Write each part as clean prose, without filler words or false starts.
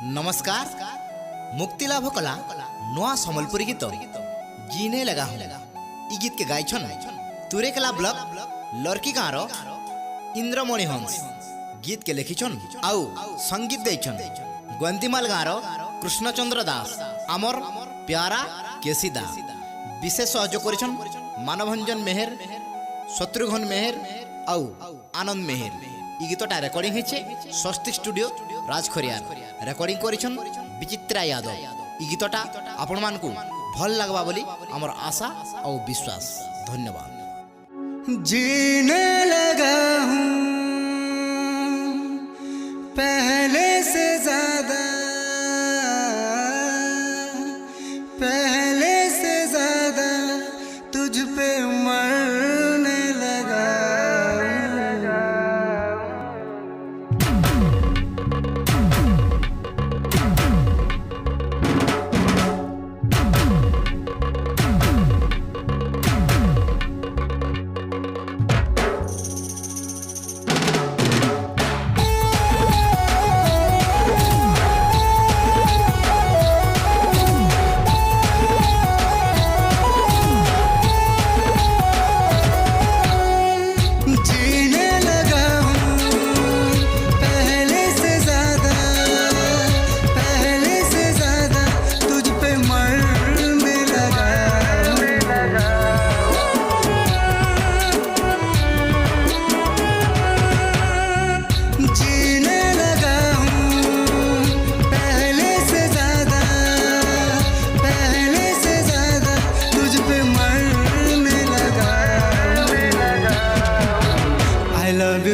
नमस्कार। मुक्ति लाभ कला नुआ सम्बलपुरी गीत जीने लगा हूँ इ गीत के गायछन तुरेकला ब्लॉक लड़की गाँव इंद्रमणि हंस। गीत के लिखिछन आउ संगीत गायछन गोंदीमाल गाँव कृष्णचंद्र दास आमर प्यारा केसी दास। विशेष सहयोग करिछन मानवभंजन मेहर, शत्रुघ्न मेहर आउ आनंद मेहर। इ गीतटा रेकर्डिंग होइछे स्वस्तिक स्टूडियो राजखरियार। रेकर्डिंग करिछन विचित्रा यादव। इ गीतटा आपण मानकू भल लागबा बोली हमर आशा और विश्वास। धन्यवाद। जीने लगा हूँ पहले से ज्यादा, पहले से ज्यादा तुझ पे मरने लगा।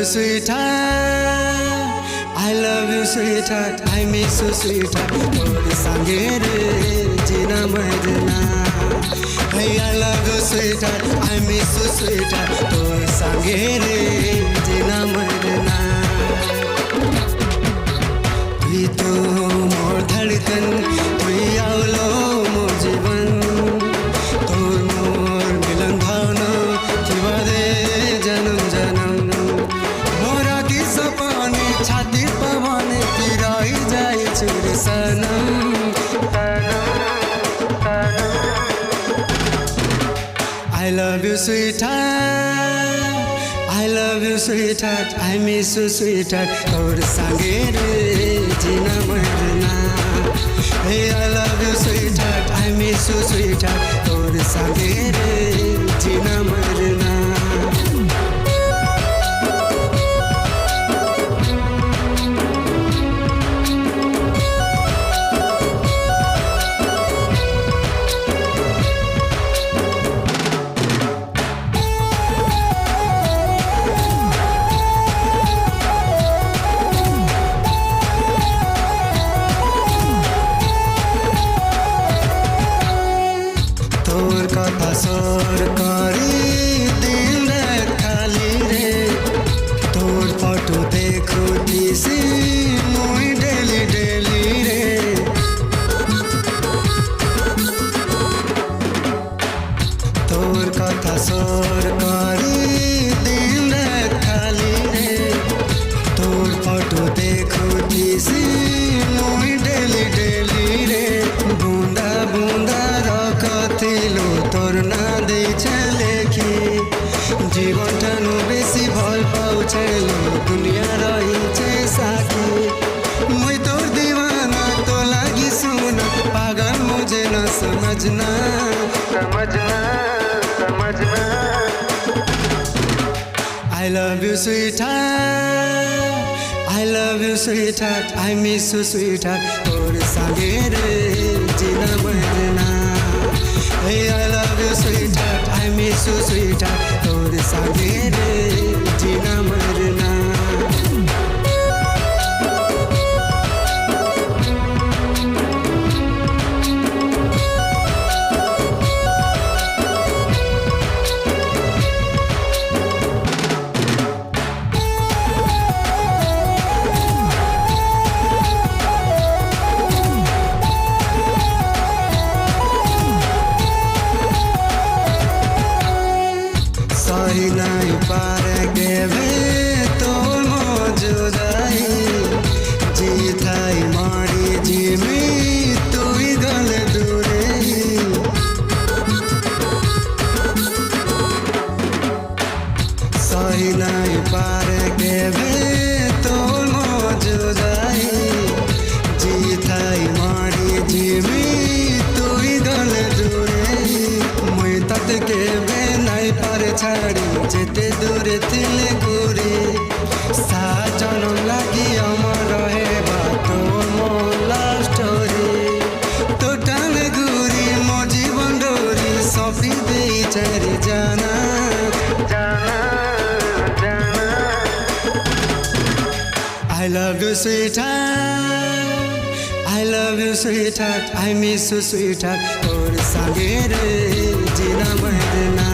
Sweetheart, I love you sweetheart, I miss you sweetheart, तोरे संगे रे जीना मरना। Hey, I love you sweetheart, I miss you sweetheart, तोरे संगे रे जीना मरना। तू तो मोर धड़कन, तू आवलो मोर जीवन, तोर मोर मिलन भावना जीवा दे जन्म जन्म। छाती पवाने पिराई जाए चुर सनम। I love you sweetheart, I love you sweetheart, I miss you sweetheart, तोर संगे रे जीना मरना। Hey, I love you sweetheart, I miss you sweetheart, तोर संगे रे जीना मरना। कथा सरकारी दिन रात खाली रे, तोर फोटो देखो किसी मुई डेली डेली रे। तोर कथा सरकारी दिन रात खाली रे, तोर फोटो देखो किसी मुई डेली डेली रे। बूंदा बूंदा रखथिलो तोर ना दे लेखी, जीवन ठानु बेसी भल पाउछेलो दुनिया रहिछे साथी। मैं तोर दीवाना तो लागी सुना, पागल मुझे न समझना समझना समझना। I love you sweetheart, I love you sweetheart, I miss you sweetheart, तोर संगे रे जीना मरना। Hey, I love you sweetheart, I miss you sweetheart, तोर संगे रे जीना मरना। सही नहीं पारे के भी छाड़ी जेते दूर थिले गोरी साजन लगी अमर हेबा तो मोला स्टोरी तो टाने गोरी मो जीवन डोरी सफी दे चारी जाना I love you sweetheart, I love you sweetheart, I miss you sweetheart, और संगे रे जीना मरना.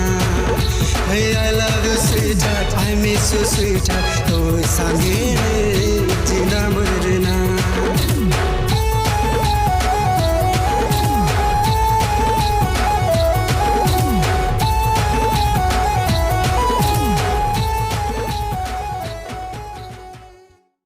Hey I love you sweetheart, I miss you sweetheart, और संगे रे जीना मरना.